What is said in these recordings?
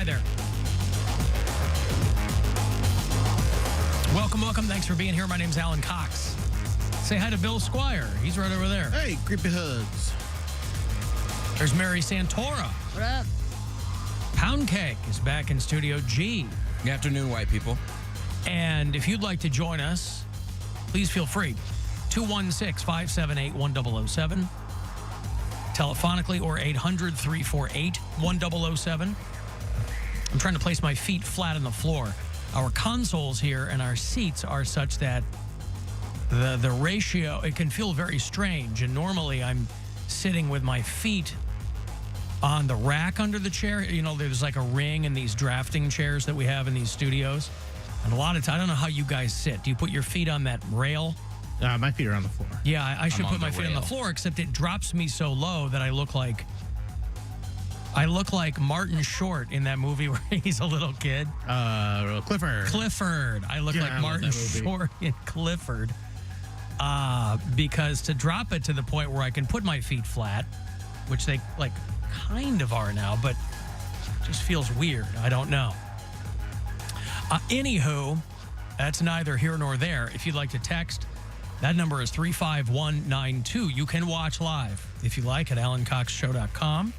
Hi there. Welcome. Thanks for being here. My name's Alan Cox. Say hi to Bill Squire. He's right over there. Hey, creepy hugs. There's Mary Santora. What up? Poundcake is back in Studio G. Good afternoon, white people. And if you'd like to join us, please feel free. 216-578-1007. Telephonically or 800-348-1007. I'm trying to place my feet flat on the floor. Our consoles here and our seats are such that the ratio, it can feel very strange. And normally I'm sitting with my feet on the rack under the chair. You know, there's like a ring in these drafting chairs that we have in these studios. And a lot of times, I don't know how you guys sit. Do you put your feet on that rail? My feet are on the floor. Yeah, I should put my feet on the floor, except it drops me so low that I look like Martin Short in that movie where he's a little kid. Clifford. I look like Martin Short in Clifford. Because to drop it to the point where I can put my feet flat, which they like kind of are now, but it just feels weird. I don't know. Anywho, that's neither here nor there. If you'd like to text, that number is 35192. You can watch live, if you like, at alancoxshow.com.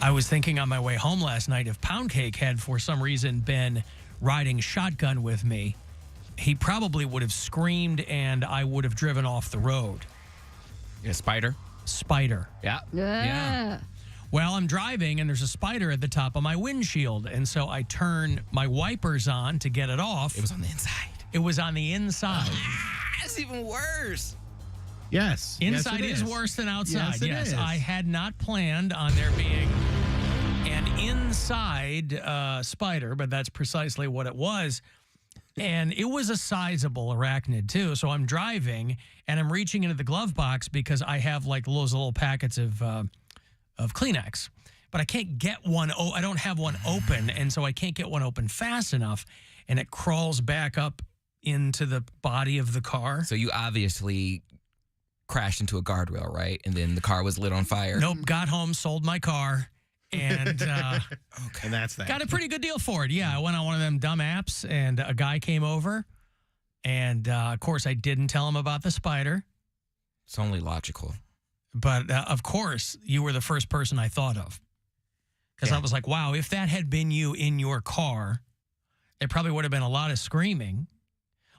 I was thinking on my way home last night, if Poundcake had, for some reason, been riding shotgun with me, he probably would have screamed and I would have driven off the road. A spider? Spider. Yeah. Well, I'm driving, and there's a spider at the top of my windshield, and so I turn my wipers on to get it off. It was on the inside. It was on the inside. That's even worse. Yes. Inside yes, is worse than outside. Yes, it is. I had not planned on there being an inside spider, but that's precisely what it was. And it was a sizable arachnid, too. So I'm driving, and I'm reaching into the glove box because I have, like, those little packets of Kleenex. But I can't get one. I don't have one open, and so I can't get one open fast enough, and it crawls back up into the body of the car. So you obviously crashed into a guardrail, right? And then the car was lit on fire. Nope. Got home, sold my car, and And that's that. got a pretty good deal for it. Yeah, I went on one of them dumb apps, and a guy came over, and of course, I didn't tell him about the spider. It's only logical. But of course, you were the first person I thought of. Because I was like, wow, if that had been you in your car, it probably would have been a lot of screaming.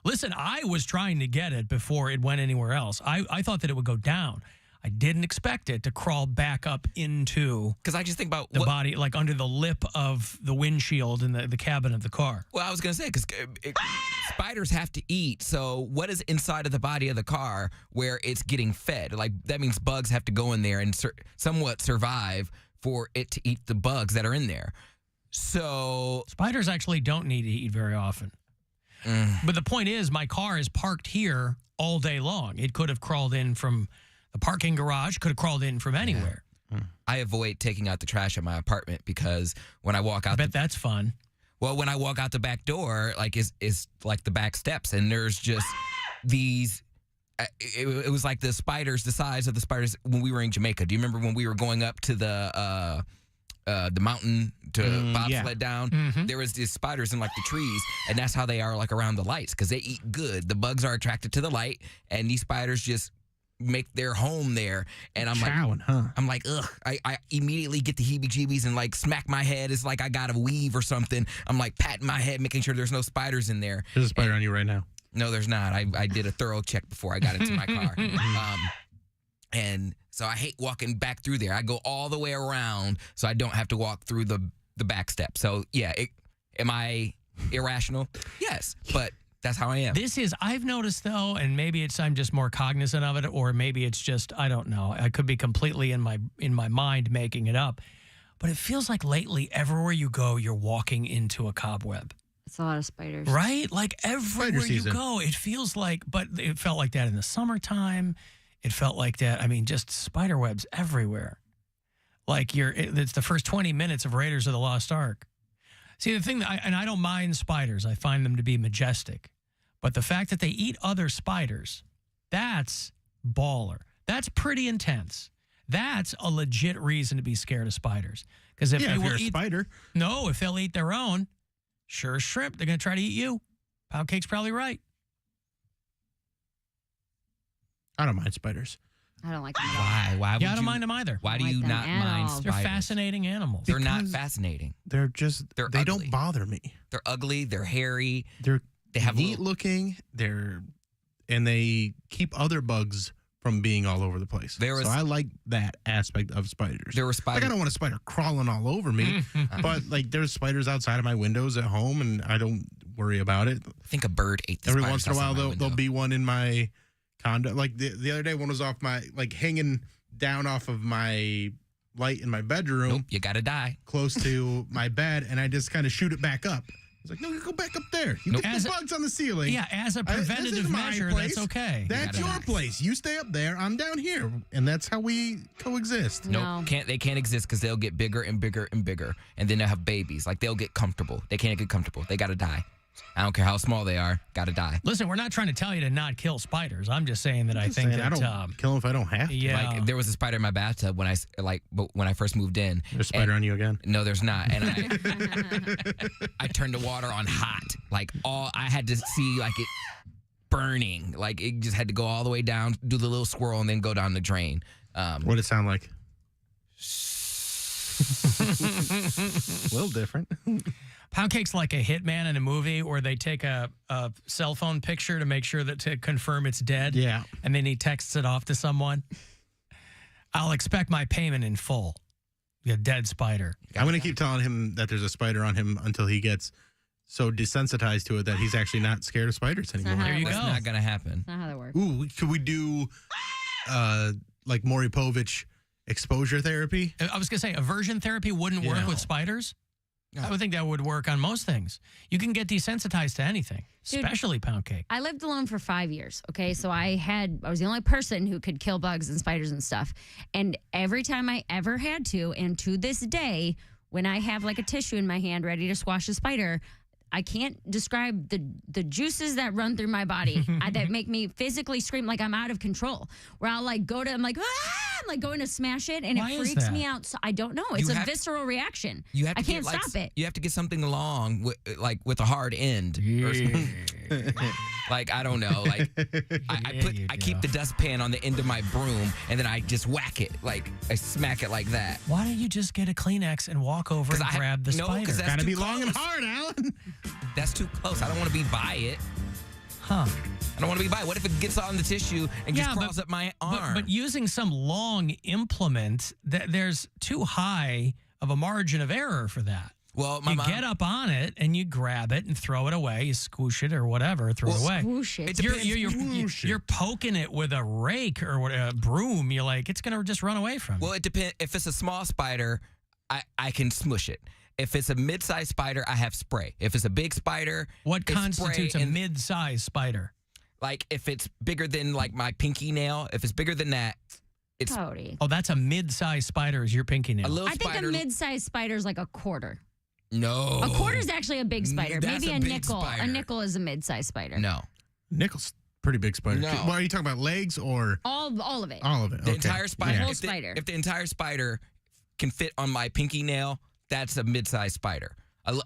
Listen, I was trying to get it before it went anywhere else. I thought that it would go down. I didn't expect it to crawl back up into Because I just think about the body, like under the lip of the windshield in the cabin of the car. Well, I was going to say, because spiders have to eat. So what is inside of the body of the car where it's getting fed? Like, that means bugs have to go in there and somewhat survive for it to eat the bugs that are in there. So Spiders actually don't need to eat very often. But the point is, my car is parked here all day long. It could have crawled in from the parking garage, could have crawled in from anywhere. I avoid taking out the trash at my apartment because when I walk out, I bet that's fun. Well, when I walk out the back door, like is like the back steps, and there's just these. It was like the spiders, the size of the spiders when we were in Jamaica. Do you remember when we were going up to the mountain to bobsled down? There was these spiders in like the trees, and that's how they are like around the lights because they eat good. The bugs are attracted to the light, and these spiders just make their home there. And I'm I'm like, ugh. I immediately get the heebie-jeebies and like smack my head. It's like I got a weave or something. I'm like patting my head, making sure there's no spiders in there. There's a spider on you right now. No, there's not. I did a thorough check before I got into my car. And so I hate walking back through there. I go all the way around so I don't have to walk through the back step. So, yeah, am I irrational? Yes, but that's how I am. I've noticed, though, and maybe I'm just more cognizant of it, or maybe it's just, I don't know. I could be completely in my mind making it up. But it feels like lately, everywhere you go, you're walking into a cobweb. It's a lot of spiders. Right? Like everywhere you go, it feels like, but it felt like that in the summertime. It felt like that. I mean, just spider webs everywhere. Like it's the first 20 minutes of Raiders of the Lost Ark. See, the thing, and I don't mind spiders. I find them to be majestic. But the fact that they eat other spiders, that's baller. That's pretty intense. That's a legit reason to be scared of spiders. Because if Yeah, they if will you're a eat, spider. no, if they'll eat their own, sure as shrimp, they're going to try to eat you. Poundcake's probably right. I don't mind spiders. I don't like them at all. Why? Why would Yeah, I don't you? mind them either. Why do Like you them not at mind all. They're spiders? fascinating animals. They're not Because- fascinating. They're just, They're they ugly. don't bother me. They're ugly. They're hairy. They're They have neat little, looking. And they keep other bugs from being all over the place. So I like that aspect of spiders. there were Like, spiders. I don't want a spider crawling all over me, but like there's spiders outside of my windows at home, and I don't worry about it. I think a bird ate the Every spiders once in a outside while, my there'll window. be one in my condo. Like the other day, one was off my, like hanging down off of my light in my bedroom, Nope, you gotta die. close to my bed, and I just kind of shoot it back up. I was like, no, you go back up there. You Nope. get As the a- bugs on the ceiling. Yeah, as a this preventative is my measure, place. that's okay. That's gotta your die. place. You stay up there. I'm down here, and that's how we coexist. No. Nope, they can't exist because they'll get bigger and bigger and bigger, and then they'll have babies. Like they'll get comfortable. They can't get comfortable. They gotta die. I don't care how small they are. Gotta die. Listen, we're not trying to tell you to not kill spiders. I'm just saying that I Just think saying, that I don't kill them if I don't have to. yeah. Like there was a spider in my bathtub when I first moved in. There's a spider on you again. No, there's not. And I turned the water on hot. Like I had to see like it burning. Like it just had to go all the way down, do the little swirl, and then go down the drain. What did it sound like? A little different. Poundcake's like a hitman in a movie where they take a cell phone picture to make sure that to confirm it's dead. Yeah. And then he texts it off to someone. I'll expect my payment in full. A dead spider. I'm going to keep telling him that there's a spider on him until he gets so desensitized to it that he's actually not scared of spiders not anymore. how There you That's go. not gonna happen. That's not how that works. Ooh, could we do like Maury Povich exposure therapy? I was going to say, aversion therapy wouldn't work Yeah. with spiders. No. I would think that would work on most things. You can get desensitized to anything, Dude. especially pound cake. I lived alone for 5 years. Okay. So I was the only person who could kill bugs and spiders and stuff. And every time I ever had to, and to this day, when I have like a tissue in my hand ready to squash a spider, I can't describe the juices that run through my body that make me physically scream like I'm out of control. Where I'll like I'm like, ah! I'm like going to smash it, and Why it is freaks that? me out. So I don't know. It's You a have- visceral reaction. You have to I can't get, like, stop it. You have to get something long, with a hard end. Or something. Like I don't know. Like you I keep the dustpan on the end of my broom, and then I just whack it. Like I smack it like that. Why don't you just get a Kleenex and walk over and grab the no, 'cause spider? that's Gotta too be long and close. hard, Alan. That's too close. I don't want to be by it. Huh. I don't want to be by it. What if it gets on the tissue and just Yeah, but- crawls up my arm? But using some long implement, there's too high of a margin of error for that. well, my You mom. get up on it and you grab it and throw it away. You squish it or whatever, throw it away. Whoosh it. It You're, depends. you're poking it with a rake or a broom. You're like, it's going to just run away from you. Well, it depends. If it's a small spider, I can smush it. If it's a mid-sized spider, I have spray. If it's a big spider, What it's constitutes a spray and- mid-sized spider? like if it's bigger than like my pinky nail, if it's bigger than that, it's Cody. Oh, that's a mid-sized spider is your pinky nail. a little I think spider. a mid-sized spider is like a quarter. No. A quarter is actually a big spider. That's Maybe a a big nickel. spider. A nickel is a mid-sized spider. No. Nickel's pretty big spider. No. What are you talking about? Legs or All of it. all of it? The Okay. entire spider. Yeah. Whole If the- spider. If the entire spider can fit on my pinky nail, that's a mid-sized spider.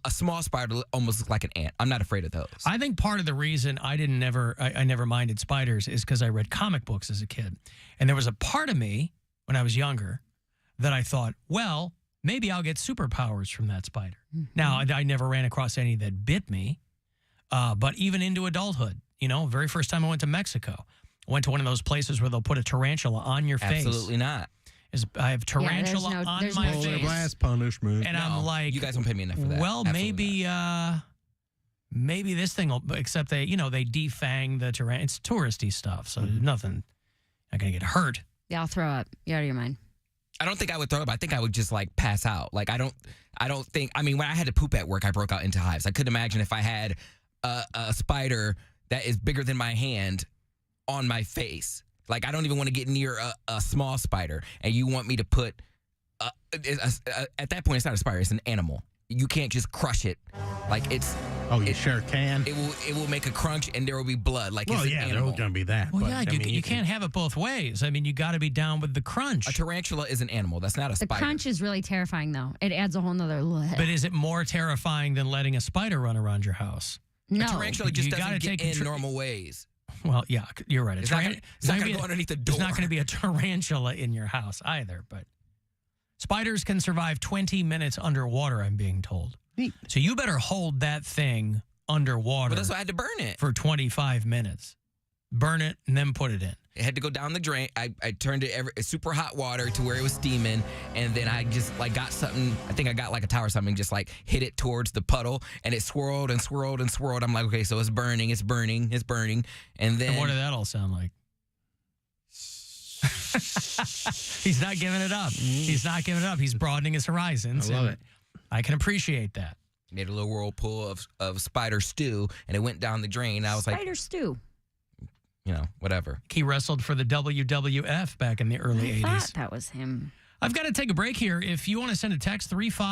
A small spider almost looks like an ant. I'm not afraid of those. I think part of the reason I never minded spiders is because I read comic books as a kid. And there was a part of me when I was younger that I thought, well, maybe I'll get superpowers from that spider. Now, I never ran across any that bit me, but even into adulthood, very first time I went to Mexico, I went to one of those places where they'll put a tarantula on your face. Absolutely not. I have tarantula there's on no my chance. Polar face. blast punishment. And No, I'm like, you guys don't pay me enough for that. well, Absolutely not. maybe this thing will, except they defang the tarantula. It's touristy stuff, so there's nothing, not going to get hurt. Yeah, I'll throw up. You're out of your mind. I don't think I would throw up. I think I would just like pass out. Like I don't think. I mean, when I had to poop at work, I broke out into hives. I couldn't imagine if I had a spider that is bigger than my hand on my face. Like I don't even want to get near a small spider, and you want me to put at that point it's not a spider, it's an animal. You can't just crush it. Like it's Oh, you sure can. It will make a crunch and there will be blood. Like Well, it's yeah, an there's animal. going to be that. Well, but, yeah, I mean, you can't have it both ways. I mean, you got to be down with the crunch. A tarantula is an animal. That's not a The spider. crunch is really terrifying, though. It adds a whole nother look. But is it more terrifying than letting a spider run around your house? No. A tarantula just You gotta doesn't get take in normal ways. Well, yeah, you're right. It's not going to go underneath the door. There's not going to be a tarantula in your house either. But spiders can survive 20 minutes underwater, I'm being told. Neat. So you better hold that thing underwater But that's why I had to burn it. for 25 minutes. Burn it and then put it in. It had to go down the drain. I turned it super hot water to where it was steaming, and then I just like got something. I think I got like a towel or something, just like hit it towards the puddle, and it swirled and swirled and swirled. I'm like, okay, so it's burning, it's burning, it's burning, and then And what did that all sound like? He's not giving it up. He's not giving it up. He's broadening his horizons. I love it. I can appreciate that. made a little whirlpool of spider stew, and it went down the drain. I was like, Spider stew. you know, whatever. He wrestled for the WWF back in the early I 80s. thought that was him. I've got to take a break here. If you want to send a text, 35